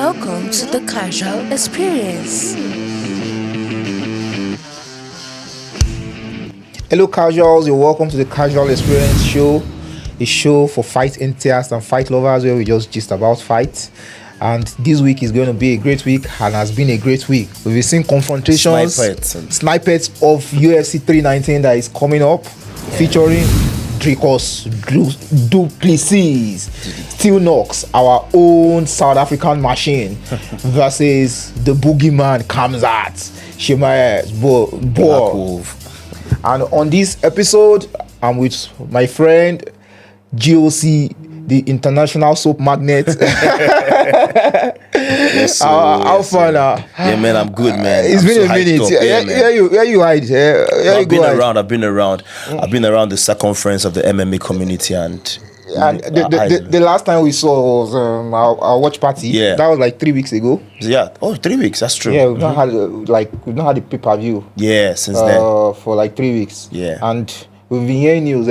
Welcome to the Casual Experience. Hello casuals, you're welcome to the Casual Experience show, a show for fight enthusiasts and fight lovers where we just gist about fights. And this week is going to be a great week and has been a great week. We've been seeing confrontations, snipers of UFC 319 that is coming up, featuring Du Plessis, Still Knocks, our own South African machine, versus the boogeyman Kamzat, Chimaev, And on this episode, I'm with my friend GOC, the international soap magnet. Yes, sir. How far now? Yeah, man, I'm good, man. It's been a minute. Where you hide? I've been around the circumference of the MMA community, and the last time we saw was our watch party. Yeah, that was like 3 weeks ago. Yeah, 3 weeks. That's true. Yeah, we've not had the pay-per-view. Yeah, since then for like 3 weeks. Yeah, and we've been hearing news.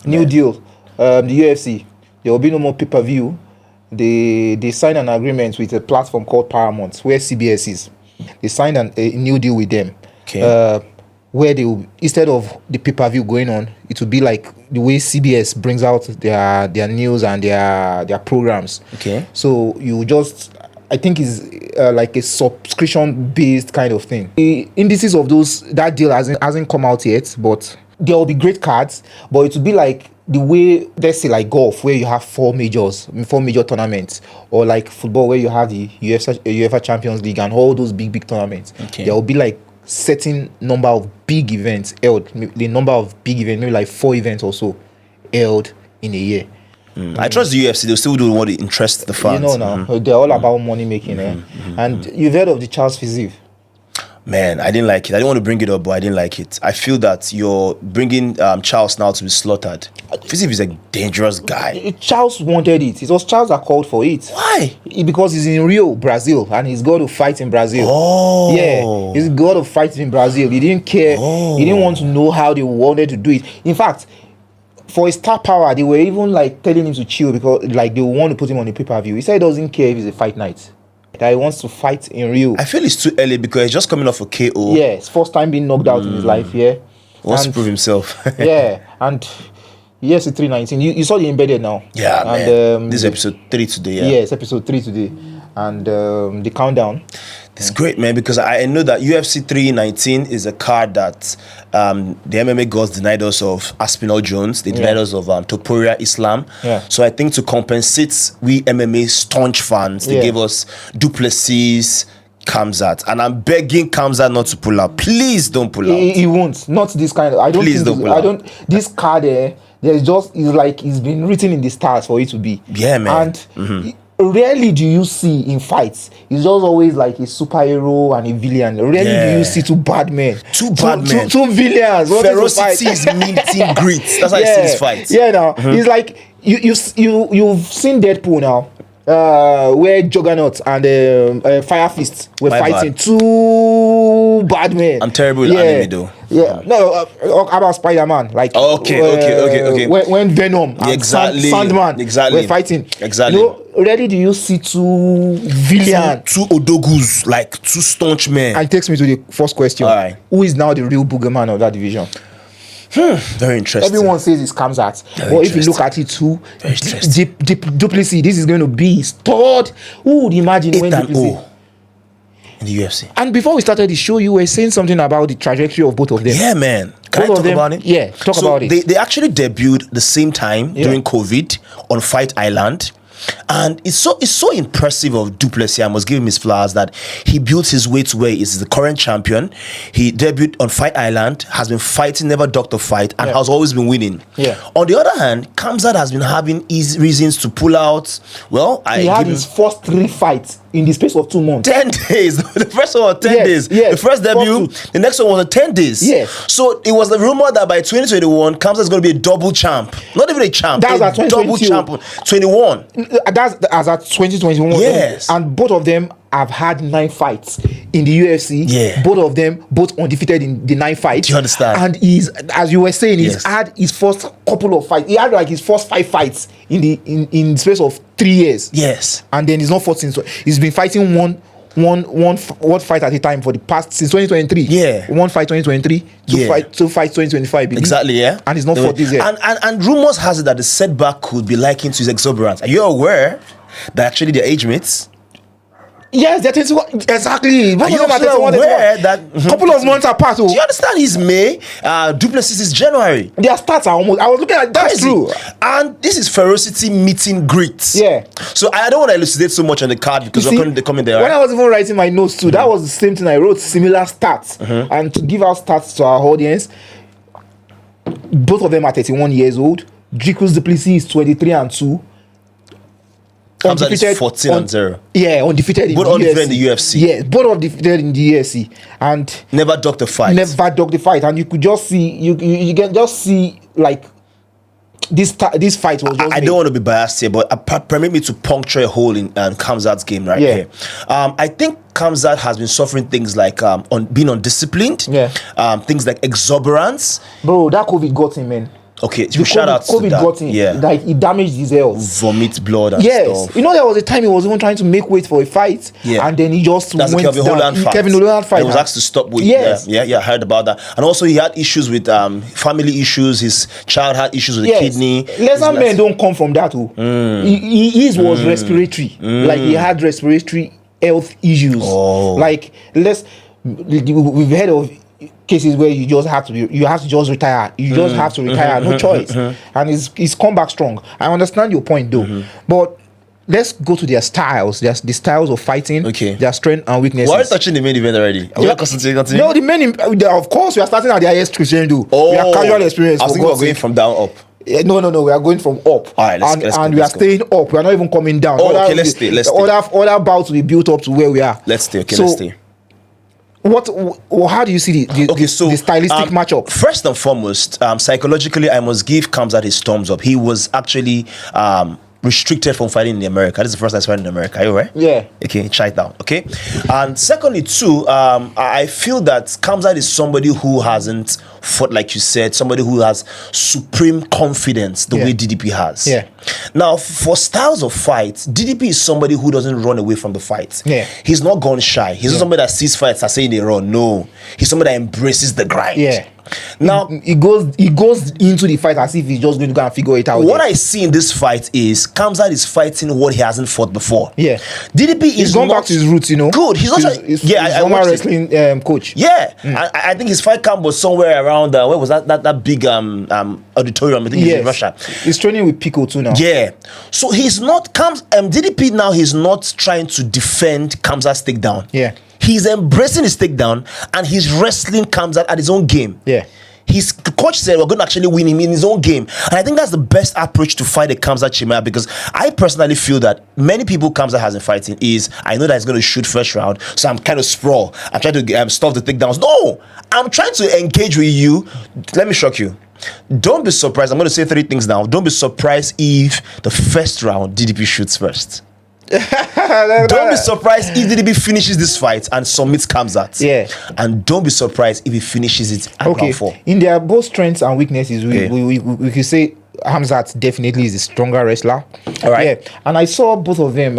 New deal. The UFC. There will be no more pay-per-view. They signed an agreement with a platform called Paramount, where CBS is. They signed a new deal with them. Okay. Where they will, instead of the pay-per-view going on, it will be like the way CBS brings out their news and their programs. Okay. So you just, I think it's like a subscription-based kind of thing. The indices of that deal hasn't come out yet, but there will be great cards, but it will be like the way, let's say like golf, where you have four major tournaments, or like football where you have the UEFA Champions League and all those big tournaments. Okay. There will be like certain number of big events held, maybe like 4 events or so held in a year. I trust the UFC. They'll still do what interests the fans. You know now, they're all about money making. And you've heard of the Charles Fiziev? Man, I didn't like it. I didn't want to bring it up, but I didn't like it. I feel that you're bringing Charles now to be slaughtered. Fiziev is a dangerous guy. Charles wanted it. It was Charles that called for it. Why? Because he's in Rio, Brazil, and he's got to fight in Brazil. Oh. Yeah, he's got to fight in Brazil. He didn't care. Oh. He didn't want to know how they wanted to do it. In fact, for his star power, they were even like telling him to chill because like they want to put him on the pay-per-view. He said he doesn't care if it's a fight night. That he wants to fight in Rio. I feel it's too early because he's just coming off a KO. Yeah, it's first time being knocked out in his life. Yeah, wants to prove himself. Yeah, and UFC 319. You saw the embedded now. Yeah, and, man. This is episode 3 today. Yeah, it's episode 3 today, and the countdown. It's great, man, because I know that UFC 319 is a card that the MMA gods denied us of Aspinall Jones. They denied us of Topuria Islam. Yeah. So I think to compensate we MMA staunch fans, they gave us Du Plessis, Kamzat. And I'm begging Kamzat not to pull out. Please don't pull out. He won't. Not this kind of. Please don't pull out. This card it's like it's been written in the stars for it to be. Yeah, man. And rarely do you see in fights, it's just always like a superhero and a villain. Rarely do you see two bad men. Two villains. Ferocity is meeting greets. That's how I see this fight. Yeah, now it's like you've seen Deadpool now. Where Juggernaut and Fire Fist were fighting two bad men. I'm terrible with anime though. Yeah, no, about Spider-Man. Like okay. When Venom and Sandman were fighting. Exactly. You know, rarely do you see two villains, two odogus, like two staunch men. And it takes me to the first question. All right. Who is now the real boogeyman of that division? Very interesting. Everyone says it comes at, but if you look at it too, Du Plessis, this is going to be his third. Who would imagine when Du Plessis in the UFC? And before we started the show, you were saying something about the trajectory of both of them. Yeah, man. Can I talk about it? Yeah, talk about it. They actually debuted the same time during COVID on Fight Island. And it's so impressive of Du Plessis. I must give him his flowers that he built his way to where he is the current champion. He debuted on Fight Island, has been fighting, never ducked a fight, and has always been winning. Yeah. On the other hand, Kamzat has been having easy reasons to pull out. Well, he had his first 3 fights in the space of 2 months. 10 days. The first one was 10 days. Yes. The first debut, the next one was 10 days. Yes. So it was the rumor that by 2021, Kamzat is going to be a double champ. Not even a champ. That's a double champ. 21. That's as at 2021. Yes. And both of them have had 9 fights in the UFC. Yeah. Both of them, both undefeated in the 9 fights. Do you understand? And he's, as you were saying, Yes. he's had his first couple of fights. He had like his first 5 fights in the space of 3 years. Yes. And then he's not fought since. He's been fighting one fight at a time for the past since 2023. Yeah. One fight 2023, two fights 2025. I believe. Exactly, yeah. And he's not fought this year. And rumors has it that the setback could be likened to his exuberance. Are you aware that actually they're age mates? Yes, they're 21. Exactly. Are you also aware that couple of months apart? Do you understand? He's May, Duplessis is January. Their stats are almost. I was looking at that's Crazy. true. And this is ferocity meeting greet. Yeah. So I don't want to elucidate so much on the card because You we're see, coming there. when Right? I was even writing my notes too, that was the same thing I wrote, similar stats. And to give out stats to our audience, both of them are 31 years old. Dricus Duplessis is 23-2. Khamzat is 14-0. Yeah, undefeated Both undefeated in the UFC. Yeah, both undefeated in the UFC. And Never ducked a fight. never dug the fight. And you could just see, you can just see like this fight was just I don't want to be biased here, but permit me to puncture a hole in Khamzat's game right Yeah. here. I think Khamzat has been suffering things like being undisciplined, Yeah. Things like exuberance. Bro, that COVID got him, man. Okay, The shout out to COVID that. got him. Yeah, Like it damaged his health. vomit blood and Yes, stuff. you know there was a time he was even trying to make weight for a fight, Yeah. and then he just That's the went Kevin down. Holland fight. Kevin Holland fight. He was asked to stop weight. Yes. Yeah, I heard about that. And also he had issues with family issues. His child had issues with the kidney. Lesser men don't come from that. His was respiratory. Like he had respiratory health issues. Oh. Like we've heard of cases where you have to just retire. You just have to retire, no choice. And he's come back strong. I understand your point though, but let's go to their styles. There's the styles of fighting. Okay. Their strength and weaknesses. Why are you touching the main event already? Are we not concentrating? No, the men. Of course, we are starting at the highest crescendo. Oh, we are casual experience. I was for thinking we're God's going sake. from down up. No, we are going from up. All right, let's go, we are staying up. We are not even coming down. Oh, okay, let's stay. Other bouts will be built up to where we are. Let's stay. Okay, So, let's stay. How do you see the stylistic matchup? First and foremost, psychologically, I must give Khamzat his thumbs up. He was actually restricted from fighting in America. This is the first time he's fighting in America. Are you right? Yeah. Okay, try it down. Okay. And secondly, too, I feel that Khamzat is somebody who hasn't fought, like you said, somebody who has supreme confidence the way DDP has. Yeah. Now, for styles of fights, DDP is somebody who doesn't run away from the fight. Yeah. He's not gun shy. He's not somebody that sees fights and saying they run. No. He's somebody that embraces the grind. Yeah. Now, He goes into the fight as if he's just going to go and figure it out. what I see in this fight is Khamzat is fighting what he hasn't fought before. Yeah. DDP is He's gone not back to his roots, you know. Good. He's not. He's I former watched it. wrestling coach. Yeah, I think his fight camp was somewhere around where was that big auditorium? I think it's in Russia. He's training with Pico too now. Yeah, so he's not DDP now. He's not trying to defend Khamzat's takedown. Yeah. He's embracing his takedown and he's wrestling Khamzat at his own game. Yeah. His coach said we're going to actually win him in his own game. And I think that's the best approach to fight a Khamzat Chimaev, because I personally feel that many people Khamzat has in fighting is, I know that he's going to shoot first round, so I'm kind of sprawl. I'm trying to stop the takedowns. No, I'm trying to engage with you. Let me shock you. Don't be surprised. I'm going to say 3 things now. Don't be surprised if the first round DDP shoots first. Don't be surprised if DDP finishes this fight and submits Khamzat. Yeah. And don't be surprised if he finishes it at round 4. In their both strengths and weaknesses, we could say Khamzat definitely is a stronger wrestler. All right. Yeah. And I saw both of them.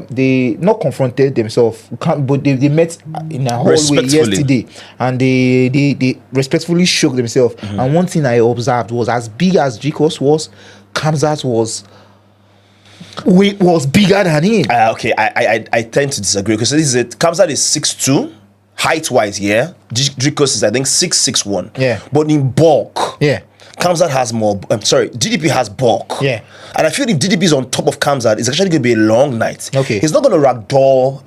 They not confronted themselves, but they met in a hallway yesterday, and they respectfully shook themselves. And one thing I observed was, as big as Dricus was, Khamzat was bigger than him. Okay, I tend to disagree, because this is it. Khamzat is 6'2", height wise, yeah. Dricus is I think 6'1". Yeah. But in bulk, Yeah. Khamzat has more. DDP has bulk. Yeah. And I feel if DDP is on top of Khamzat, it's actually going to be a long night. Okay. He's not going to ragdoll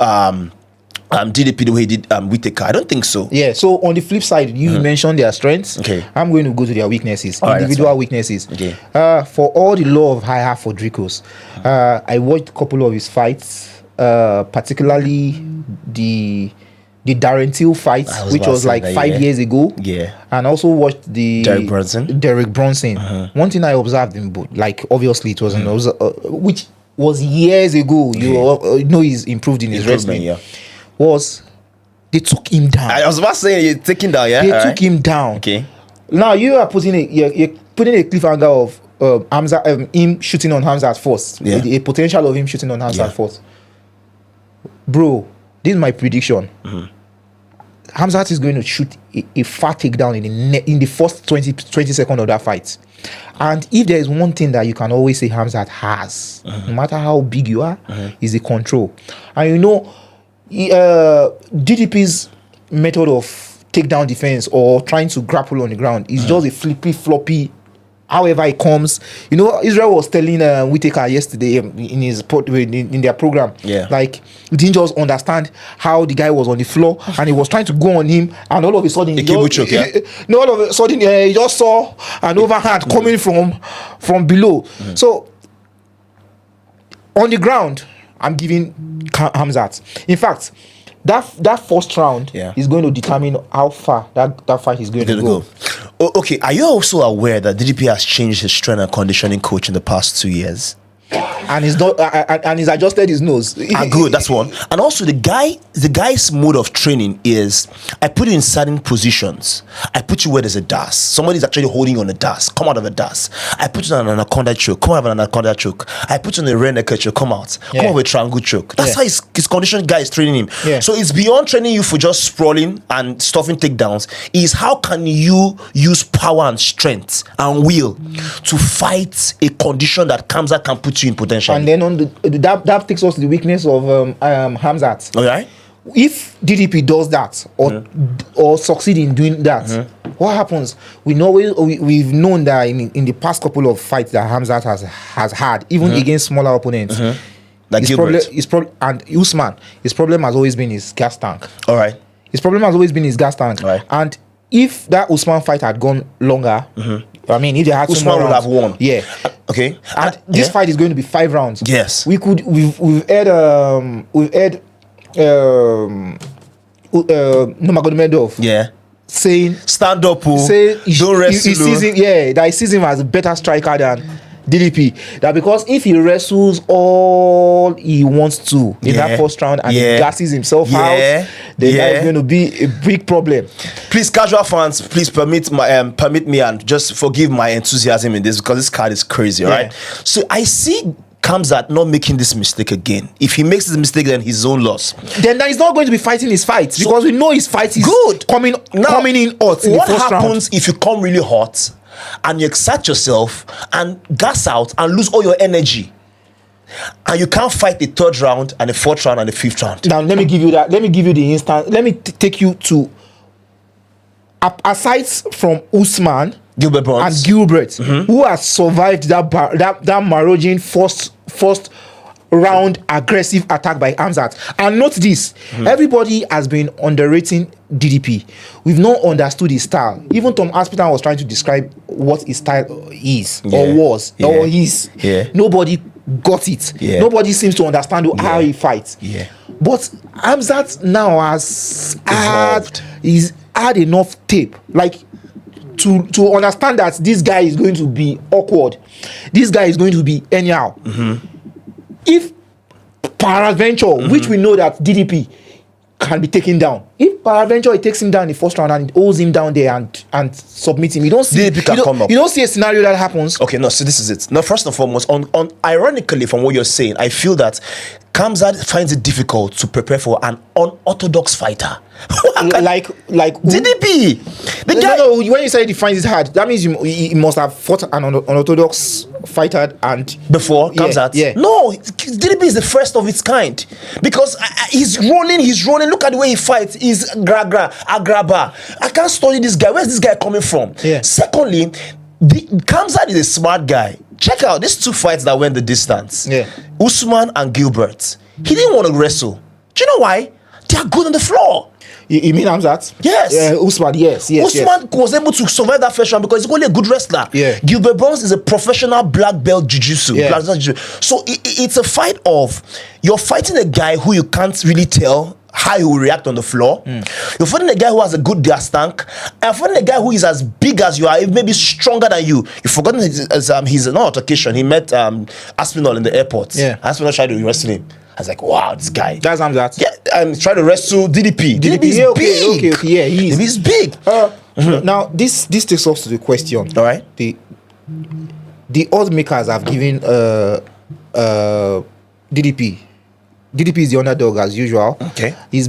DDP the way he did Whittaker. I don't think so. Yeah, so on the flip side, you mentioned their strengths. Okay. I'm going to go to their weaknesses, All right, individual weaknesses. Okay. For all the love I have for Dricus, I watched a couple of his fights, particularly the Darren Till fight, which was like 5 years ago. Yeah. And also watched the Derek Brunson. One thing I observed in both, like obviously it wasn't which was years ago. You know he's improved in his wrestling. Yeah. Was they took him down. I was about to say you're taking down, yeah. They took him down. Okay. Now you are putting you're putting a cliffhanger of Hamza, him shooting on Hamza first. Yeah. A potential of him shooting on Hamza first. Bro, this is my prediction. Hamzat is going to shoot a fat takedown in the first 20 seconds of that fight. And if there is one thing that you can always say Hamzat has, no matter how big you are, is the control. And you know, DDP's method of takedown defense or trying to grapple on the ground is just a flippy, floppy, however it comes. You know, Israel was telling Whitaker yesterday in their program, like he didn't just understand how the guy was on the floor and he was trying to go on him, and all of a sudden he just saw an overhand coming from below. So on the ground, I'm giving Hamzat. In fact, that first round is going to determine how far that fight is going to go. Okay, are you also aware that DDP has changed his strength and conditioning coach in the past 2 years? And he's not, and he's adjusted his nose. Good, that's one. And also the guy's mode of training is, I put you in certain positions. I put you where there's a DAS. Somebody's actually holding on a DAS. Come out of a DAS. I put you on an anaconda choke. Come out of an anaconda choke. I put you on a rear naked choke. Come out. Come out with a triangle choke. That's how his conditioning guy is training him. So it's beyond training you for just sprawling and stuffing takedowns. Is how can you use power and strength and will to fight a condition that Kamza can put you in potential. And then on that takes us to the weakness of Hamzat. All right. If DDP does that or succeed in doing that, what happens? We've known that in the past couple of fights that Hamzat has had, even against smaller opponents, like and Usman, his problem has always been his gas tank. All right. His problem has always been his gas tank. All right. And if that Usman fight had gone longer, I mean, if they had Usman would have won. Yeah. Okay. And this fight is going to be 5 rounds. Yes. We've had Nurmagomedov saying stand up, don't wrestle. He sees him as a better striker than DDP. That because if he wrestles all he wants to in that first round and he gasses himself out, then that is going to be a big problem. Please, casual fans, please permit me and just forgive my enthusiasm in this, because this card is crazy, right? So I see Kamzat not making this mistake again. If he makes this mistake, then his own loss. Then he's not going to be fighting his fights, because we know his fight is good. Coming in hot in the first round. What happens if you come really hot and you excite yourself and gas out and lose all your energy, and you can't fight the 3rd round and the 4th round and the 5th round? Now let me give you that. Let me give you the instant. Let me take you to aside from Usman, Gilbert Burns and Gilbert, who has survived that Marogin first round aggressive attack by Hamzat. And note this, everybody has been underrating DDP. We've not understood his style. Even Tom Aspinall was trying to describe what his style is or was or is. Nobody got it. Nobody seems to understand how he fights. But Hamzat now has had enough tape, like to understand that this guy is going to be awkward. This guy is going to be anyhow. If peradventure, which we know that DDP can be taken down, if peradventure it takes him down in the first round and it holds him down there and submit him, you don't see DDP can come up. You don't see a scenario that happens. Okay, no, so this is it. Now, first and foremost, on ironically from what you're saying, I feel that Kamzat finds it difficult to prepare for an unorthodox fighter. like DDP. The guy. No, when you say he finds it hard, that means he must have fought an unorthodox fighter and before Kamzat. No, DDP is the first of its kind, because he's rolling. Look at the way he fights. He's agraba. I can't study this guy. Where's this guy coming from? Secondly, Kamzat is a smart guy. Check out these 2 fights that went the distance. Usman and Gilbert. He didn't want to wrestle. Do you know why? They are good on the floor. You mean Hamzat? Yes. Usman, yes. Usman was able to survive that first round because he's only a good wrestler. Gilbert Burns is a professional black belt jiu-jitsu. So it's a fight of, you're fighting a guy who you can't really tell how he will react on the floor. You're fighting a guy who has a good gas tank. And fighting a guy who is as big as you are, maybe stronger than you. You've forgotten his not occasion. He met Aspinall in the airport. Yeah. Aspinall tried to wrestle him. I was like, wow, this guy. That's Hamzat. Yeah, and try to wrestle DDP. DDP is yeah, big. Okay. Yeah, he is. He's big. Now, this takes us to the question. All right. The odds makers have given DDP. DDP is the underdog as usual. Okay. This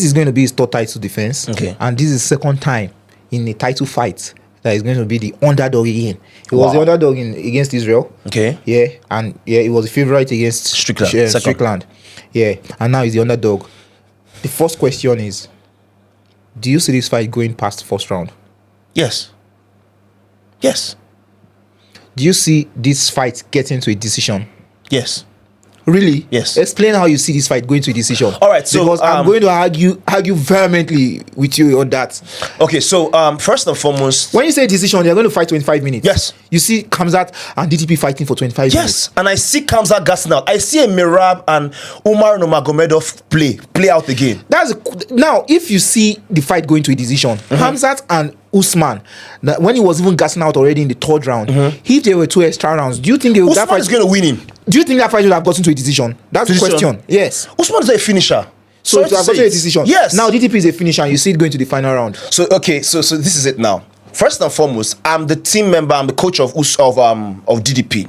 is going to be his third title defense. Okay. And this is second time in a title fight that is going to be the underdog again. He was the underdog against Israel. Okay. Yeah. And yeah, he was the favorite against Strickland. Strickland. Yeah. And now he's the underdog. The first question is, do you see this fight going past the first round? Yes. Yes. Do you see this fight getting to a decision? Yes. Really? Yes. Explain how you see this fight going to a decision. All right, so because I'm going to argue vehemently with you on that. Okay, so first and foremost, when you say decision, they're going to fight 25 minutes. Yes. You see Khamzat and DDP fighting for 25 minutes. Yes, and I see Khamzat gassing out. I see a Mirab and Umar Nurmagomedov play out the game. Now, if you see the fight going to a decision, Khamzat and Usman, when he was even gassing out already in the third round, if there were 2 extra rounds, do you think Usman is going to win him? Do you think that fight would have gotten to a decision? That's the question. Yes. Usman is a finisher. So it would have gotten a decision. Yes. Now DDP is a finisher and you see it going to the final round. So okay, so this is it now. First and foremost, I'm the team member, I'm the coach of DDP.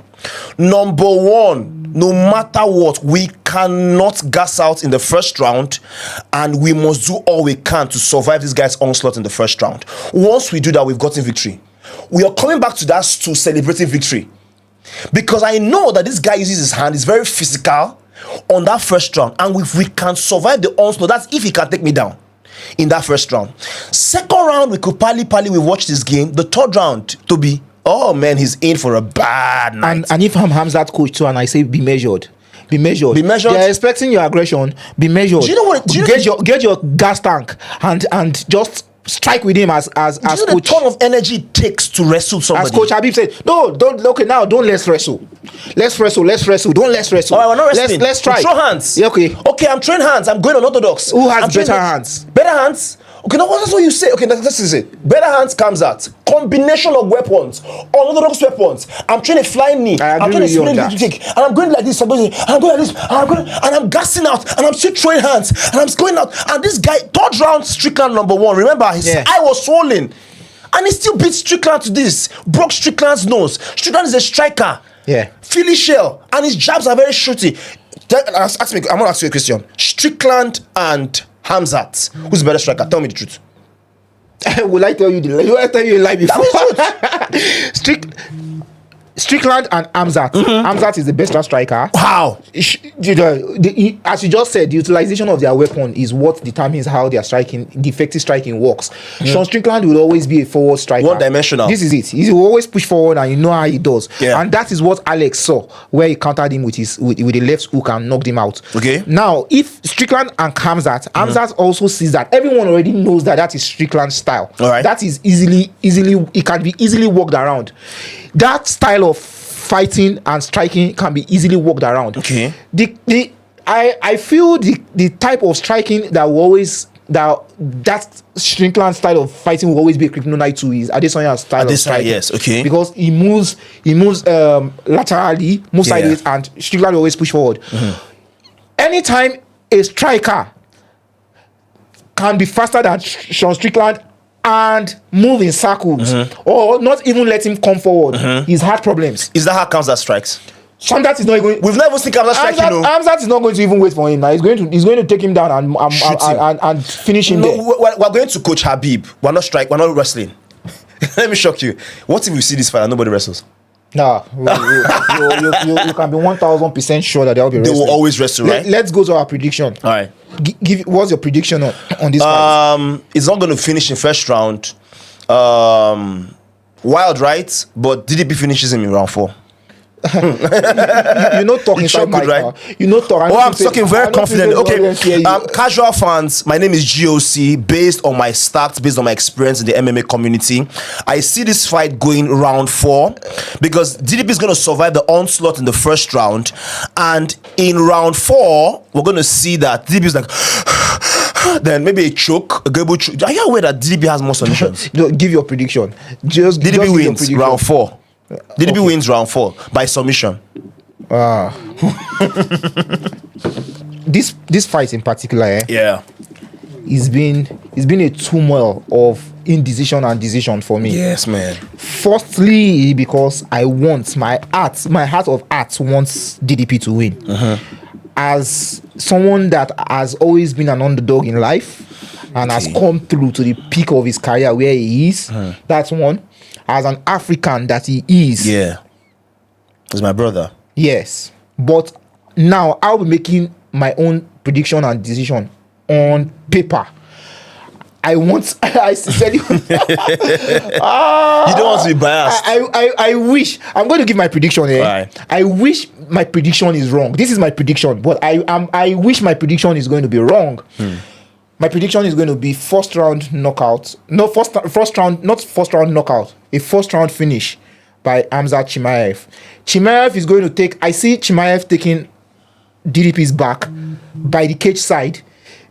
Number one, no matter what, we cannot gas out in the first round, and we must do all we can to survive this guy's onslaught in the first round. Once we do that, we've gotten victory. We are coming back to that to celebrating victory. Because I know that this guy uses his hand, he's very physical on that first round, and if we can survive the onslaught, that's if he can take me down in that first round. Second round, we could pally we watch this game. The third round, Tobi, oh man, he's in for a bad night. And if I'm Hamzat coach too, and I say be measured. Be measured. They're expecting your aggression. Be measured. Do you know what? Get your gas tank and just strike with him as coach. The ton of energy it takes to wrestle somebody. As Coach Habib said, don't let's wrestle. Let's wrestle. Don't let's wrestle. All right, we're not wrestling. Let's try. Throw hands. Yeah, okay. Okay, I'm throwing hands. I'm going unorthodox. Who has better hands? Better hands? Okay, now that's what you say. Okay, this is it. Better hands comes out. Combination of weapons. Unorthodox weapons. I'm trying to fly knee. I'm trying to split the kick. And I'm going like this. I'm going like this. And I'm gassing out. And I'm still throwing hands. And I'm going out. And this guy, third round, Strickland number 1. Remember, his eye was swollen. And he still beat Strickland to this. Broke Strickland's nose. Strickland is a striker. Yeah. Philly shell. And his jabs are very shooty. I'm going to ask you a question. Strickland and Hamzat, who's the better striker? Tell me the truth. Will I tell you a lie before? Strickland and Hamzat. Hamzat is the best striker. How? As you just said, the utilization of their weapon is what determines how their striking, the effective striking works. Sean Strickland will always be a forward striker. One-dimensional. This is it. He will always push forward, and you know how he does. Yeah. And that is what Alex saw, where he countered him with the left hook and knocked him out. Okay. Now, if Strickland and Hamzat also sees that, everyone already knows that is Strickland's style. All right. That is it can be easily worked around. That style of fighting and striking can be easily worked around. Okay. I feel the type of striking that will always that Strickland style of fighting will always be a kryptonite to is Adesanya's style of striking. Yes, okay. Because he moves laterally, moves sideways, and Strickland will always push forward. Anytime a striker can be faster than Sean Strickland and move in circles, or not even let him come forward, he's had problems. Is that how Khamzat strikes? Hamzat is not going. We've never seen Khamzat strike, Hamzat is not going to even wait for him. Now he's going to take him down and finish him there. We're going to Coach Habib. We're not wrestling. Let me shock you. What if you see this fight and nobody wrestles? Nah, you can be 1000% sure that they'll be wrestling. They will always wrestle, right? Let's go to our prediction. All right. What's your prediction on this fight? It's not going to finish in first round. Wild, right? But DDP finishes him in round 4. You're not talking so good, right? You're not talking. I'm talking very confident. Okay, casual fans, my name is GOC. Based on my stats, based on my experience in the MMA community, I see this fight going round 4 because DDP is going to survive the onslaught in the first round, and in round 4, we're going to see that DDP is like Then maybe a choke, a gable choke. Are you aware that DDP has more submissions? No, give your prediction. Just DDP give your wins prediction. round 4. DDP wins round 4 by submission. This fight in particular, Yeah. it's been a turmoil of indecision and decision for me. Yes, man. Firstly, because I want my heart of hearts wants DDP to win. As someone that has always been an underdog in life and has come through to the peak of his career where he is, that's one. As an African that he is, Yeah. He's my brother. yes. But now I'll be making my own prediction and decision on paper. I want. I sincerely. You don't want to be biased. I wish. I'm going to give my prediction here. Right. I wish my prediction is wrong. This is my prediction, but I wish my prediction is going to be wrong. My prediction is going to be first round knockout. No, first round, not first round knockout. A first round finish by Hamzat Chimaev. Chimaev is going to take. I see Chimaev taking DDP's back by the cage side.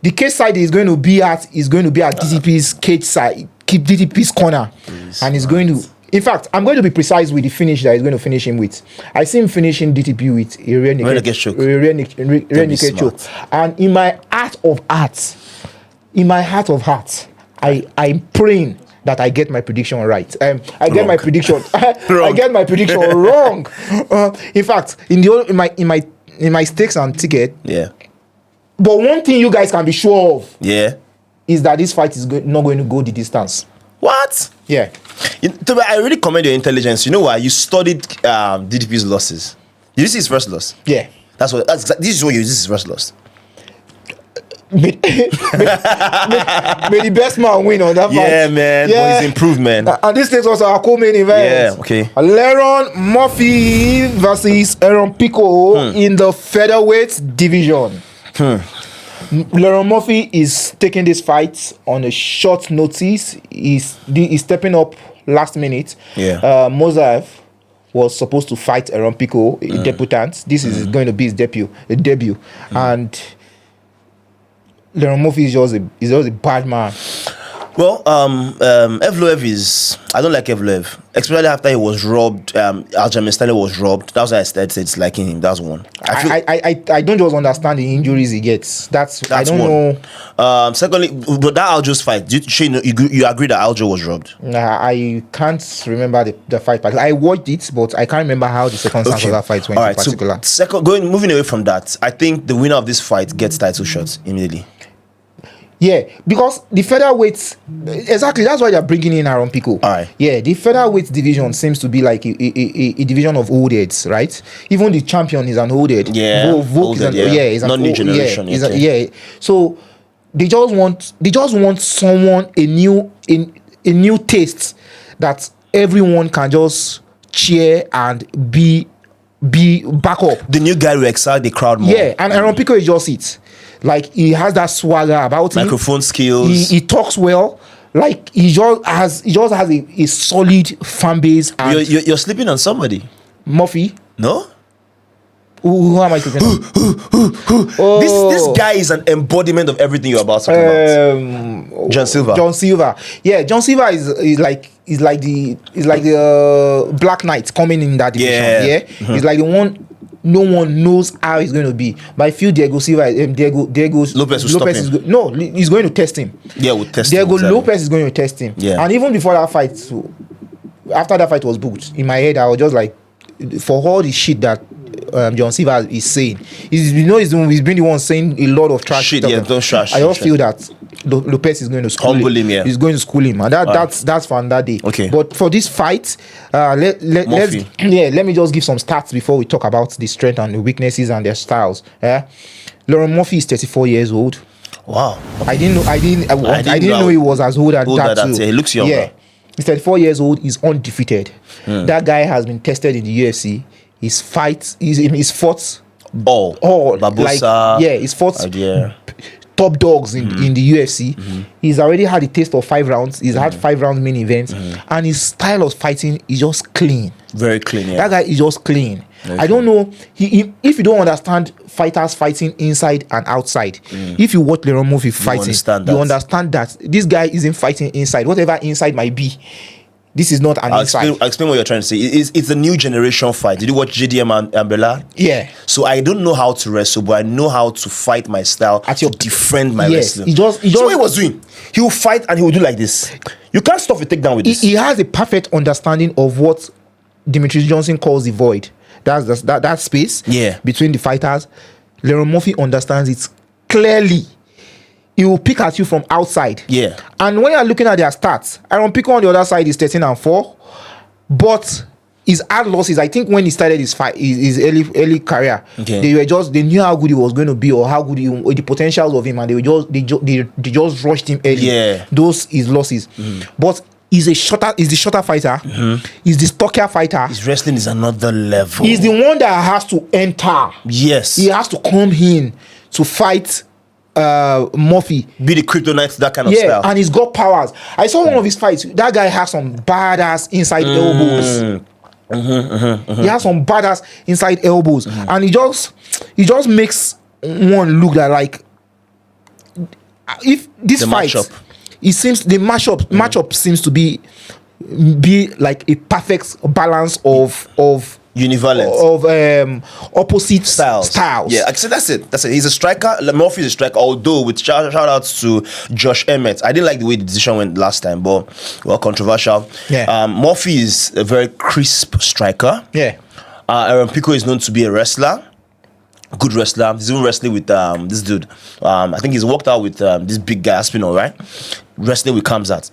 The cage side is going to be at DDP's cage side, keep DDP's corner, and he's going to. In fact, I'm going to be precise with the finish that he's going to finish him with. I see him finishing DDP with a rear naked choke. And in my heart of hearts, I'm praying that I get my prediction right. I get my prediction. I get my prediction wrong. In fact, in my stakes and ticket. Yeah. But one thing you guys can be sure of, is that this fight is not going to go the distance. What? Yeah. Tobi, I really commend your intelligence. You know why? You studied DDP's losses. Did you see his first loss? Yeah. This is what you use his first loss. May the best man win on that fight. Yeah, man. Yeah. But he's improved, man. And this takes us our co-main event. Yeah, okay. Lerone Murphy versus Aaron Pico in the featherweight division. Lerone Murphy is taking this fight on a short notice. He's stepping up last minute. Yeah. Mozaev was supposed to fight Aaron Pico, a debutant. This is going to be his debut. And Lerone Murphy is just a bad man. Well, Evloev is. I don't like Evloev, especially after he was robbed. Aljamain Sterling was robbed. That's why I started liking him. That's one. I don't just understand the injuries he gets. I don't know. Secondly, but that Aljo's fight. You agree that Aljo was robbed? I can't remember the fight. I watched it, but I can't remember how the circumstances of that fight went in particular. So moving away from that, I think the winner of this fight gets title shots immediately. Yeah, because the featherweight, exactly, that's why they're bringing in Aaron Pico. All right. Yeah, the featherweight division seems to be like a division of old heads, right? Even the champion is an old head. Yeah, he's not new generation. Yeah. So they just want someone a new taste that everyone can just cheer and be back up. The new guy will excite the crowd more. Yeah, and Aaron Pico is just it. Like, he has that swagger about him. Microphone skills. He talks well. Like, he just has a solid fan base. And You're sleeping on somebody. Murphy. No? Who am I sleeping on? This guy is an embodiment of everything you're about to talk about. John Silva. Yeah, John Silva is like the Black Knight coming in that division. Yeah. He's like the one. No one knows how he's going to be, but I feel Diego Silva, Lopez he's going to test him. Yeah, we'll test Diego him. Lopez is going to test him. Yeah, and even before that fight, after that fight was booked, in my head I was just like, for all the shit that John Silva is saying, he's been the one saying a lot of trash shit. Stuff. Yeah, don't trash. I just feel that Lopez is going to school him. Yeah. He's going to school him, and that's fun that day. Okay. But for this fight, let me just give some stats before we talk about the strength and the weaknesses and their styles. Lerone Murphy is 34 years old. Wow. I didn't know he was as old as that too. Yeah, he looks younger. Yeah. He's 34 years old. He's undefeated. That guy has been tested in the UFC. He's fought all Barbosa, he's fought top dogs in the UFC. He's already had a taste of 5 rounds. He's had 5 rounds main events, and his style of fighting is just clean. Very clean. Yeah. That guy is just clean. Very I don't know. If you don't understand fighters fighting inside and outside, if you watch Lerone fighting, you understand that this guy isn't fighting inside. Whatever inside might be, this is not an inside. I'll explain what you're trying to say. It's a new generation fight. Did you watch JDM and Bella? Yeah. So I don't know how to wrestle, but I know how to fight my style to defend my wrestling. So what he was doing, he will fight and he will do like this. You can't stop a takedown with this. He has a perfect understanding of what Demetrius Johnson calls the void. That's that space between the fighters. Lerone understands it clearly. He will pick at you from outside. Yeah. And when you're looking at their stats, Aaron Pico on the other side is 13-4, but his hard losses, I think when he started his fight, his early career, they knew how good he was going to be or how good or the potentials of him, and they just rushed him early. Yeah. Those his losses. But he's the shorter fighter. He's the stockier fighter. His wrestling is another level. He's the one that has to enter. Yes. He has to come in to fight Murphy. Be the kryptonite, that kind of style. And he's got powers. I saw one of his fights. That guy has some badass inside elbows. He has some badass inside elbows. And he just makes one look like if this fight matchup. It seems the matchup seems to be like a perfect balance of univalent of opposite styles. Yeah, I said that's it. He's a striker. Murphy is a striker. Although with shout outs to Josh Emmett, I didn't like the way the decision went last time, but controversial. Yeah. Murphy is a very crisp striker. Yeah. Aaron Pico is known to be a wrestler. Good wrestler. He's even wrestling with this dude. I think he's worked out with this big guy, Aspinall, right? Wrestling with Kamzat.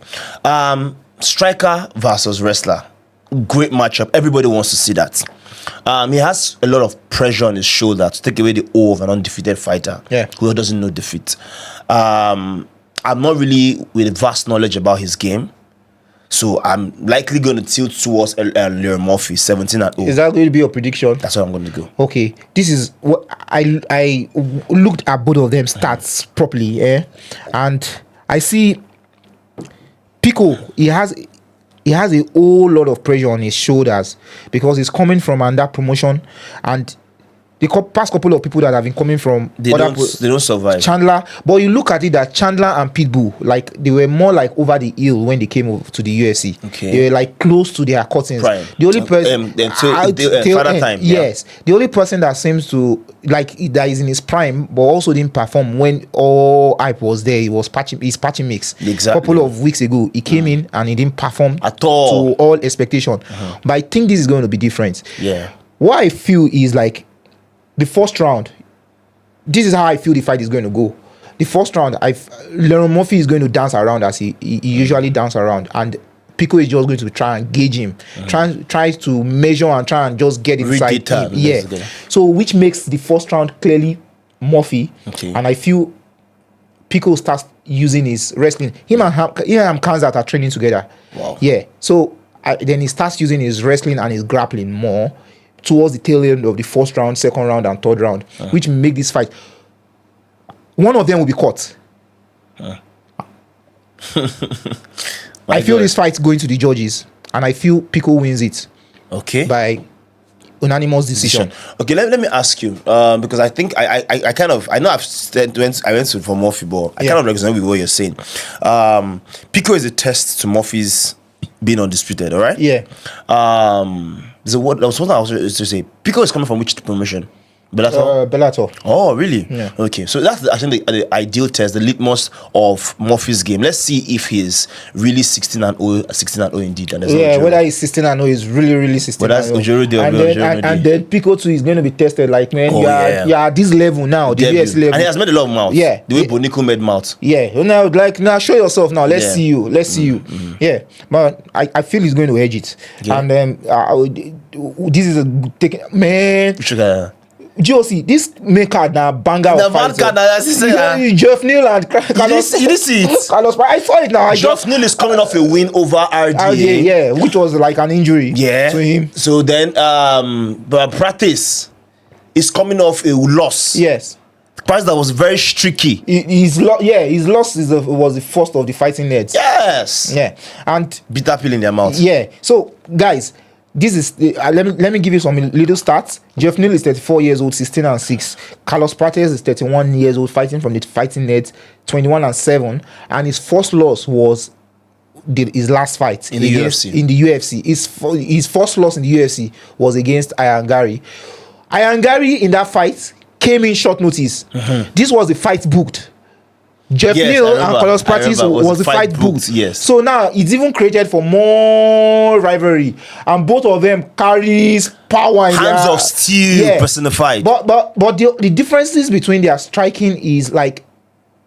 Striker versus wrestler. Great matchup. Everybody wants to see that. He has a lot of pressure on his shoulder to take away the O of an undefeated fighter who doesn't know defeat. I'm not really with vast knowledge about his game, so I'm likely going to tilt towards Lerone Murphy, 17-0. Is that going to be your prediction? That's what I'm going to go. Okay, this is what I looked at both of them stats properly, and I see Pico. He has a whole lot of pressure on his shoulders because he's coming from under promotion, and the past couple of people that have been coming from they don't survive. Chandler, but you look at it that Chandler and Pitbull, like they were more like over the hill when they came over to the UFC. Okay. They were like close to their curtains. Prime. The only person the only person that seems to like that is in his prime but also didn't perform when all hype was there. He was patching mix. Exactly. A couple of weeks ago, he came in and he didn't perform at all to all expectation. But I think this is going to be different. Yeah. What I feel is like the first round, this is how I feel the fight is going to go. The first round, Lerone Murphy is going to dance around as he usually dance around, and Pico is just going to try and gauge him, try to measure and try and just get inside him. Yeah. So which makes the first round clearly Murphy, and I feel Pico starts using his wrestling. Him and Kamzat are training together. Wow. Yeah. So then he starts using his wrestling and his grappling more towards the tail end of the first round, second round, and third round, which make this fight. One of them will be caught. I feel this fight going to the judges, and I feel Pico wins it. Okay. By unanimous decision. Okay, let me ask you, because I think I know I went to for Murphy, but I kind of resonate with what you're saying. Pico is a test to Murphy's being undisputed, all right? Yeah. There was what I was to say. Pico is coming from which promotion? Bellator. Oh, really? Yeah. Okay, so that's I think the ideal test, the litmus of Murphy's game. Let's see if he's really 16-0 indeed. And whether he's 16-0 is really 16-0. But that's Ojoro and then Pico too is going to be tested. Like, man, you are at this level now, the US level, and he has made a lot of mouth. Yeah, the way Bonico made mouth. Yeah, now show yourself now. Let's see you. Mm-hmm. Yeah, but I feel he's going to edge it. Yeah. And this is a man. GOC, this main card now banger of fights. Jeff Neal and Carlos. You didn't see it? Carlos, I saw it now. Jeff Neal is coming off a win over RDA. Yeah, which was like an injury to him. So then, Prates is coming off a loss. Yes. Prates that was very streaky. His loss was the first of the fighting nets. Yes. Yeah, and Bitter pill in their mouth. yeah. So guys, this is let me give you some little stats. Jeff Neal is 34 years old, 16-6. Carlos Prates is 31 years old, fighting from the fighting net, 21-7, and his first loss was his last fight in the UFC. In the UFC, his first loss in the UFC was against Ian Gary in that fight came in short notice. This was the fight booked. Jeff Neal and Carlos Prates was the fight booked. Yes. So now it's even created for more rivalry, and both of them carries power. Hands of steel personified. But the differences between their striking is like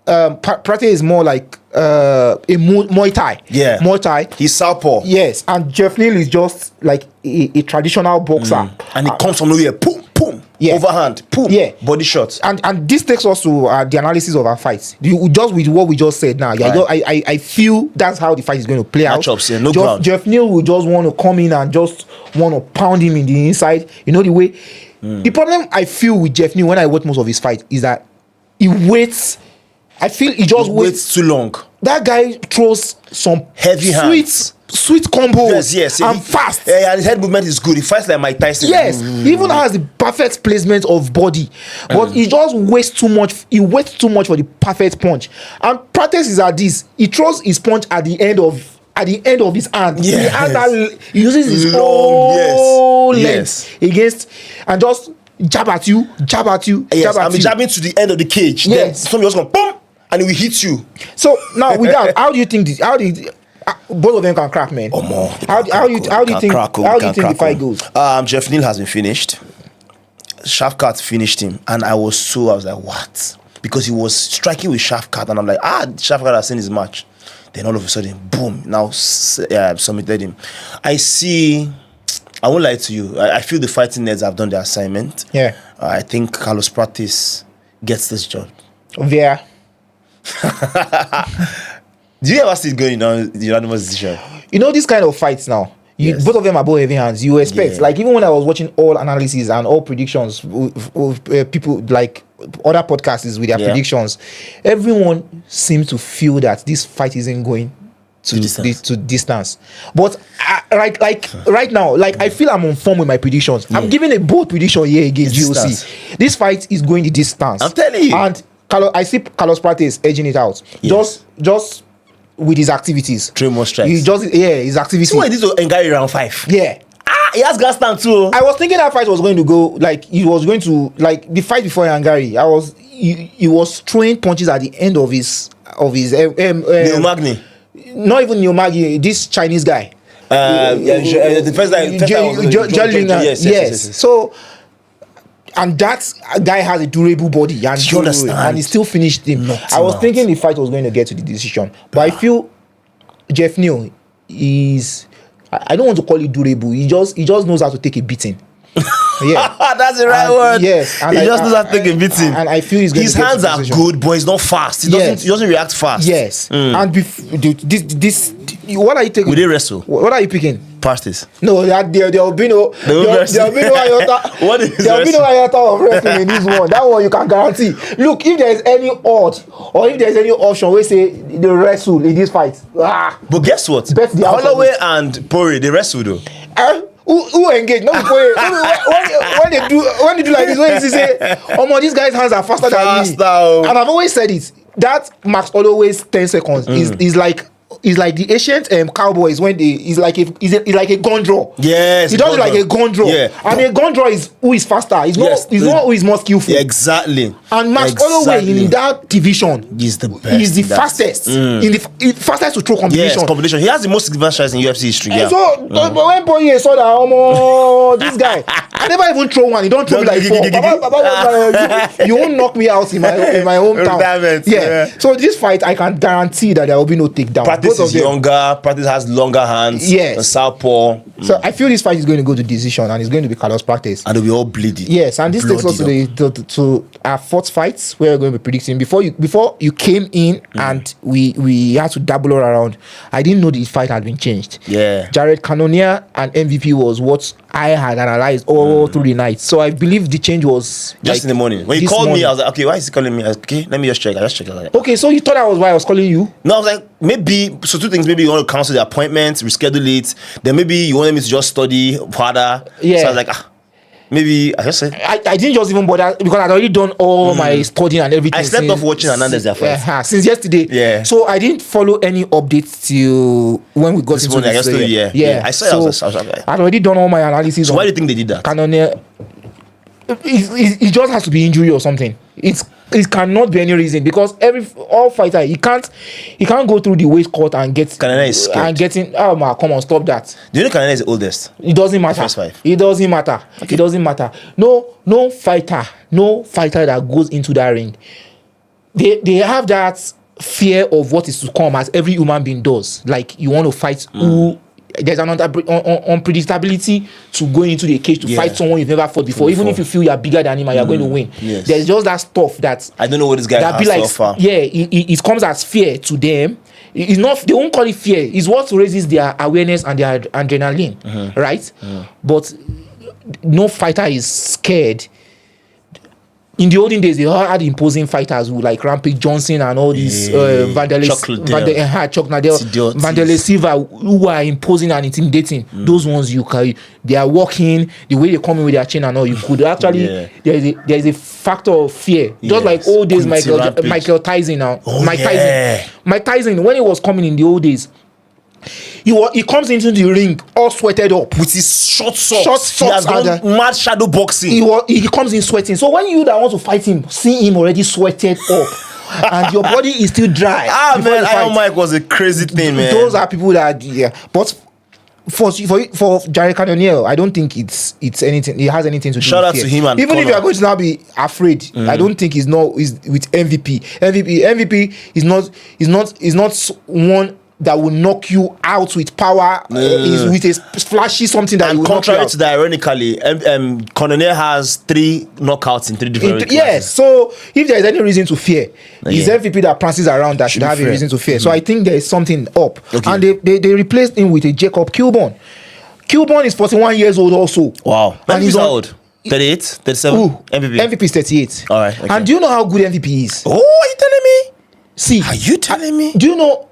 Prates is more like a Muay Thai. Yeah. Muay Thai. He's southpaw. Yes, and Jeff Neal is just like a traditional boxer. And it comes from nowhere. Boom, boom. Yeah. Overhand. Boom. Yeah. Body shot. And this takes us to the analysis of our fights. Just with what we just said now. Yeah, Right. I feel that's how the fight is going to play out. Matchups, yeah, no ground. Jeff Neal will just want to come in and just want to pound him in the inside. You know the way. The problem I feel with Jeff Neal when I watch most of his fight is that he waits. I feel he just waits too long. That guy throws some Heavy hands. sweet combos. Yes. And fast. Yeah, his head movement is good. He fights like Mike Tyson. Yes, he even has the perfect placement of body, but he just wastes too much. He waits too much for the perfect punch. And Prates is at this. He throws his punch at the end of his hand. Yes. He has that. He uses his Long, length against and just jab at you. Yes, I'm jabbing to the end of the cage. Yes. Then somebody else going boom, and it will hit you. So now with that, how do you think this? Both of them can crack, man? How do you think the fight goes? Jeff Neal has been finished. Shafkat finished him, and I was like, what? Because he was striking with Shafkat, and I'm like, Shafkat has seen his match. Then all of a sudden, boom! Now submitted him. I won't lie to you. I feel the fighting nets have done their assignment. Yeah. I think Carlos Prates gets this job. Yeah. Do you ever see it going on the unanimous decision? You know these kind of fights now. Both of them are both heavy hands. You expect, like even when I was watching all analysis and all predictions with people like other podcasts with their predictions, everyone seems to feel that this fight isn't going to distance. But right now, I feel I'm on form with my predictions. I'm giving a bold prediction here against GOC. This fight is going the distance. I'm telling you. And I see Carlos Prates edging it out. Yes. Just with his activities. 3 more strikes. His activities. So what is this Ngari round 5? Yeah. He has gas stand too. I was thinking that fight was going to go he was going to the fight before Hungary. He was throwing punches at the end of his Neo Magni. Not even Neo Magni. This Chinese guy. The first guy. Yes. So, and that guy has a durable body, and he still finished him. I was thinking the fight was going to get to the decision, but I feel Jeff Neal is. I don't want to call it durable. He just knows how to take a beating. Yeah, that's the right word. Yes, and he just knows how to take a beating. And I feel he's going his to hands are good, but he's not fast. He doesn't react fast. Yes, and this. What are you taking? Will they wrestle? What are you picking? Prates. No, there will be no iota. What is there will be no iota of wrestling in this one. That one you can guarantee. Look, if there is any odd or if there is any option, we say they wrestle in this fight. But guess what? Holloway and Poirier, they wrestle though. Who engage? No, when they do like this, when you say, these guys' hands are faster than me. And I've always said it. That Max always 10 seconds is like. It's like the ancient cowboys when he's like a gun draw. Yes, he does it like a gun draw. Yeah. And a gun draw is who is faster. He's not who is more skillful. Yeah, exactly. And Max Holloway in that division, he's the best. He's the fastest. In the fastest to throw competition. Yes, competition. He has the most significant strikes in UFC history. Yeah. So but when Poirier saw that this guy, I never even throw one. He don't throw me like 4. You won't knock me out in my hometown. Yeah. So this fight, I can guarantee that there will be no takedown. Prates is younger. Prates has longer hands. Yes. And southpaw. So I feel this fight is going to go to decision, and it's going to be Carlos Prates. And they'll be all bleeding. Yes, and this takes us to our fourth fights where we're going to be predicting. Before you came in and we had to dabble around, I didn't know the fight had been changed. Yeah. Jared Cannonier and MVP was what I had analyzed all through the night. So I believe the change was just in the morning. When you called me, I was like, okay, why is he calling me? I was like, okay, let me just check. I just checked. Like, okay, so you thought that was why I was calling you? No, I was like, maybe, so two things. Maybe you want to cancel the appointment, reschedule it. Then maybe you wanted me to just study harder. Yeah. So I was like, maybe, I just said. I didn't just even bother because I'd already done all my studying and everything. I slept off watching Hernandez their fight. Since yesterday. Yeah. So I didn't follow any updates till when we got This into morning, this. I just yeah. I saw it. I was like, I'd already done all my analysis. So why do you think they did that? Cannonier, it just has to be injury or something. It cannot be any reason because all fighter he can't go through the weight cut and get Cannonier is scared. and getting come on, stop that. Do you know Cannonier is the oldest? It doesn't matter. First five. It doesn't matter. Okay. It doesn't matter. No fighter that goes into that ring, they have that fear of what is to come, as every human being does. Like you want to fight who. There's an unpredictability to going into the cage to fight someone you've never fought before. Even if you feel you're bigger than him and you're going to win. Yes. There's just that stuff that I don't know what this guy has so far. Yeah, it comes as fear to them. It's not, they won't call it fear. It's what raises their awareness and their adrenaline, right? But no fighter is scared. In the olden days, they all had imposing fighters who like Rampage Johnson and all these Vanderlei Silva who are imposing and intimidating. Those ones you carry, they are walking, the way they come in with their chain and all, you could actually there is a factor of fear. Just like old days, Michael Tyson now. Mike Tyson, when he was coming in the old days, he comes into the ring all sweated up with his short socks. He has done mad shadow boxing. He comes in sweating. So when you that want to fight him, see him already sweated up and your body is still dry. Man, Iron Mike was a crazy thing, man. Those are people that but for Jared Cannonier, I don't think it's anything. It has anything to do. Shout with out fear. to him and even Conor. if you are going to now be afraid, I don't think is with MVP. MVP is not one that will knock you out with power. Is with a flashy something that will knock you out. Contrary to that, ironically, Cannonier has 3 knockouts in 3 different weight classes. Yes, so if there is any reason to fear, it's MVP that prances around that should have a reason to fear. So I think there is something up. Okay. And they replaced him with a Jacob Kilburn. Kilburn is 41 years old also. Wow. And he's how old? 38, 37? MVP is 38. All right. Okay. And do you know how good MVP is? Oh, are you telling me? See. Are you telling me? Do you know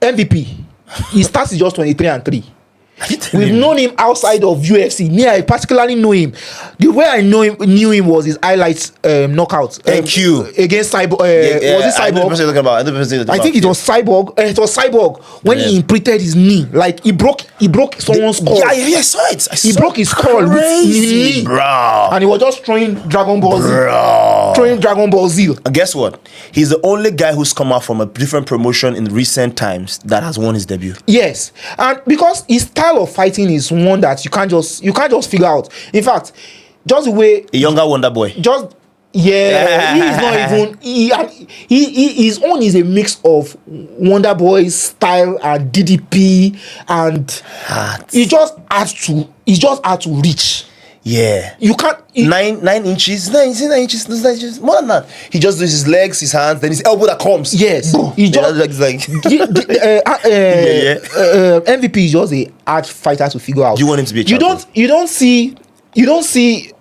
MVP? He starts is just 23-3. We've known him outside of UFC. Me, I particularly know him. The way I knew him was his highlights knockout. Thank you. Against Cyborg. Was it Cyborg? I think it was Cyborg. It was Cyborg when he imprinted his knee. Like he broke someone's skull. Yeah, I saw it. He broke his skull with his knee, bro. And he was just throwing Dragon Ball Z. Throwing Dragon Ball Z. And guess what? He's the only guy who's come out from a different promotion in recent times that has won his debut. Yes, and because his style of fighting is one that you can't just figure out. In fact, just the way a younger Wonder Boy. He's not even his own is a mix of Wonder Boy's style and DDP, and he just had to reach. Yeah, you can't 9 inches, 9 inches, more than that. He just does his legs, his hands, then his elbow that comes. Yes, he just MVP is just a hard fighter to figure out. You want him to be a champion? You don't see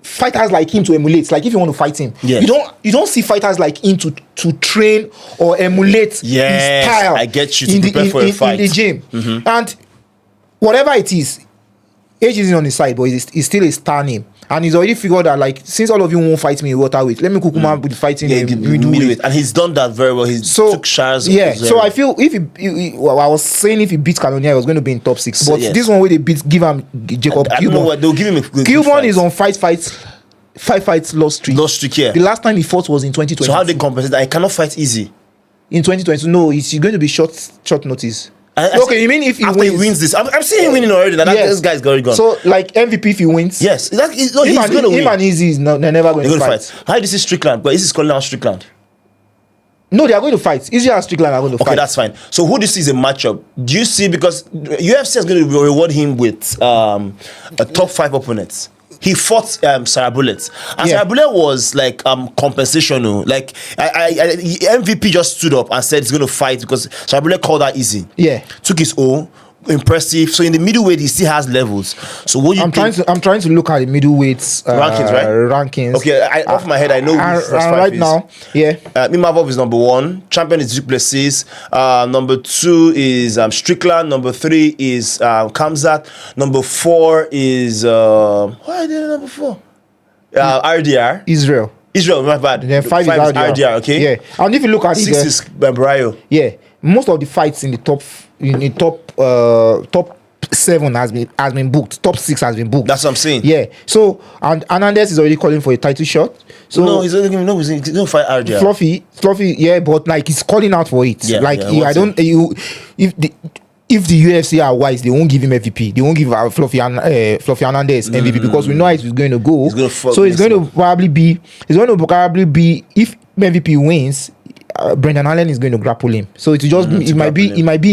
fighters like him to emulate. Like if you want to fight him, you don't see fighters like him to train or emulate his style. I get you to prepare for a fight in the gym, and whatever it is. Age isn't on his side, but he's still a star name. And he's already figured out, like, since all of you won't fight me in welterweight, let me Kukuma with fighting middleweight. And he's done that very well. He took shares. Yeah, so I feel if I was saying if he beats Cannonier, he was going to be in top 6. But this one where they give him Jacob Kilburn. I don't know what they'll give him. Kilburn is on 5 fights lost streak. Yeah. The last time he fought was in 2020. So how they compensate that? He cannot fight easy. In 2020, no, it's going to be short notice. Okay, you mean if he wins this? I'm seeing him winning already. This guy's already gone. So, like MVP, if he wins, yes, he's going to win. Him and Izzy they're never going to fight. How do you see Strickland? But is calling out Strickland? No, they are going to fight. Israel and Strickland are going to fight. Okay, that's fine. So who do you see is a matchup? Do you see, because UFC is going to reward him with a top 5 opponents. He fought Sarah Bullet, and Sarah Bullet was like compensational. Like MVP just stood up and said he's going to fight because Sarah Bullet called that easy. Yeah, took his own. Impressive. So in the middleweight, he still has levels. So what I'm trying to look at the middleweights rankings, right? Rankings. Okay, off my head, I know right now. Yeah, Imavov is number 1. Champion is Plessis. Number 2 is Strickland. Number 3 is Kamzat. Number 4 is why did number 4? RDR. Israel, my bad. Then 5 is RDR. Okay. Yeah, and if you look at 6 is Brayo. Yeah, most of the fights in the top 7 has been booked. Top 6 has been booked. That's what I'm saying. Yeah. So and Hernandez is already calling for a title shot. So no, he's going to fight RDR. Fluffy, yeah, but like he's calling out for it. Yeah, like yeah, if the UFC are wise, they won't give him MVP. They won't give Fluffy Hernandez MVP because we know how he's going to go. So it's going to probably be if MVP wins. Brendan Allen is going to grapple him, so it might be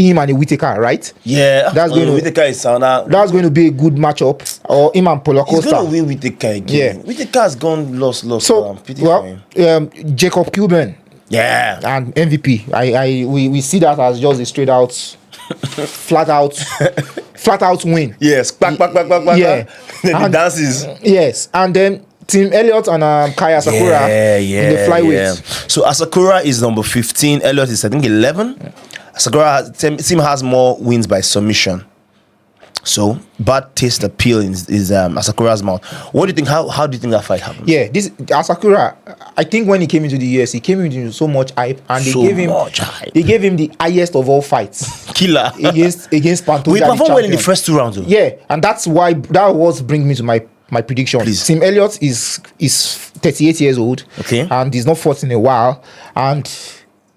him and a Whittaker, right? Yeah, Whittaker is that's going to be a good matchup, or him and Paulo Costa. He's going to win Whittaker again. Yeah, Whittaker has gone lost. So Jacob Cuban, yeah, and MVP. We see that as just a straight out, flat out win. Yes, back. Yeah, the dances. Yes, and then Team Elliott and Kai Asakura in the flyweight. Yeah. So Asakura is number 15. Elliott is, I think, 11. Asakura team has more wins by submission. So bad taste appeal is Asakura's mouth. What do you think? How do you think that fight happened? Yeah, this Asakura. I think when he came into the UFC, he came into so much hype, and they gave him the highest of all fights. Killer against Pantoja. We performed well in the first 2 rounds, though. Yeah, and that was bringing me to my prediction. Please. Tim Elliott is 38 years old. Okay. And he's not fought in a while. And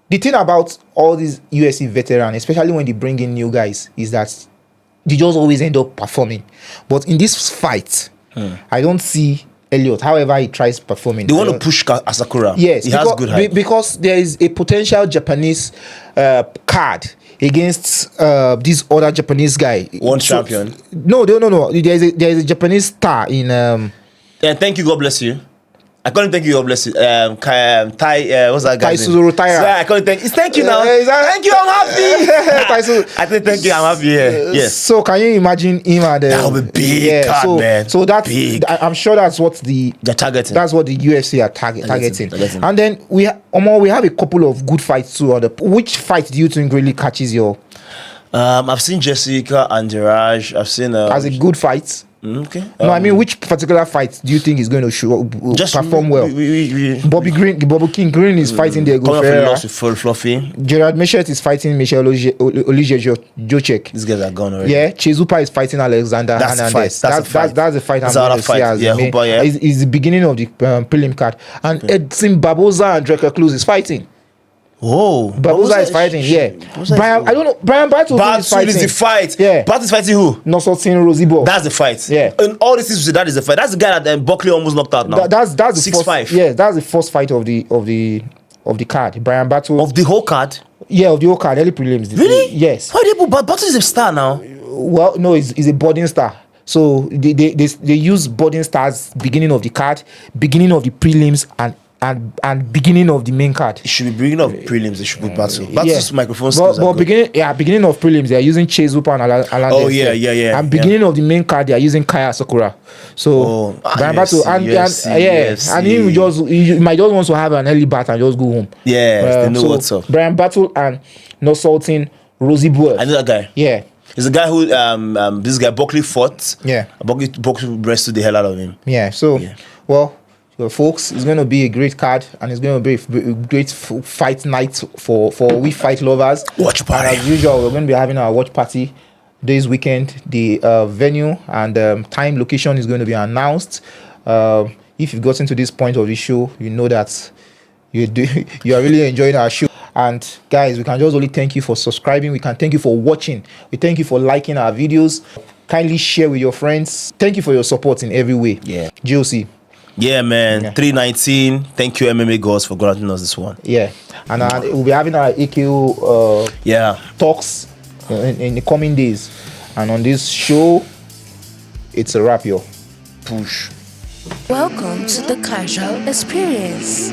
the thing about all these UFC veterans, especially when they bring in new guys, is that they just always end up performing. But in this fight, I don't see Elliott, however he tries performing. They want to push Asakura. Yes, he has good height. Because there is a potential Japanese card against this other Japanese guy. One champion. No. There is a Japanese star in. Yeah, thank you. God bless you. I can't thank you. God bless you. What's that guy? Taisuzuru Taira. Yeah, I can't thank. It's thank you now. Thank you. I'm happy. I think thank you. I'm happy. Yeah. Yes. So can you imagine him and that would be big card, man. So that's big. I'm sure that's what they're targeting. That's what the UFC are targeting. And then we have a couple of good fights too. Which fight do you think really catches your? I've seen Jessica and Jiraj. I've seen as a good fight. Okay. No, I mean, which particular fight do you think is going to perform well? Bobby King Green is fighting the full Fluffy. Gerard Mechet is fighting Michel Jocek. These guys are gone already. Yeah, Chizupa is fighting Alexander Hernandez. That's the fight I'm going to see as it's the beginning of the prelim card. And Edson Barboza and Draker Cruz is fighting. Oh, Barboza is fighting. Yeah, Brian. I don't know. Brian Battle is fighting. Is the fight. Yeah, Battle is fighting who? Nosotin Rosibo. That's the fight. Yeah, and all this is that is the fight. That's the guy that Buckley almost knocked out. Now that's the 6-5. Yeah, that's the first fight of the card. Brian Battle of the whole card. Yeah, of the whole card. Early prelims. Really? Yes. Why do you put Battle is a star now? Well, no, he's a boarding star. So they use boarding stars beginning of the card, beginning of the prelims, and beginning of the main card. It should be beginning of prelims. They should put Battle. Battle's microphone skills. But beginning of prelims, they are using Chase Upa and Alan. Oh yeah. And beginning of the main card, they are using Kaya Sakura. So Brian Battle and he might just want to have an early bat and just go home. Yeah, they know what's up. Brian Battle and Nosaltin Rosie Boer. I know that guy. Yeah. He's a guy who this guy Buckley fought. Yeah. Buckley wrestled the hell out of him. Yeah. So well, folks, it's going to be a great card, and it's going to be a great fight night for we fight lovers. Watch party. And as usual, we're going to be having our watch party this weekend. The venue and time, location is going to be announced. If you've gotten to this point of the show, you know that you are really enjoying our show. And guys, we can just only thank you for subscribing. We can thank you for watching. We thank you for liking our videos. Kindly share with your friends. Thank you for your support in every way. Yeah. GOC. Yeah, man. Yeah. 319. Thank you, MMA gods, for granting us this one. Yeah, and we'll be having our EQ talks in the coming days. And on this show, it's a wrap, yo. Push. Welcome to the casual experience.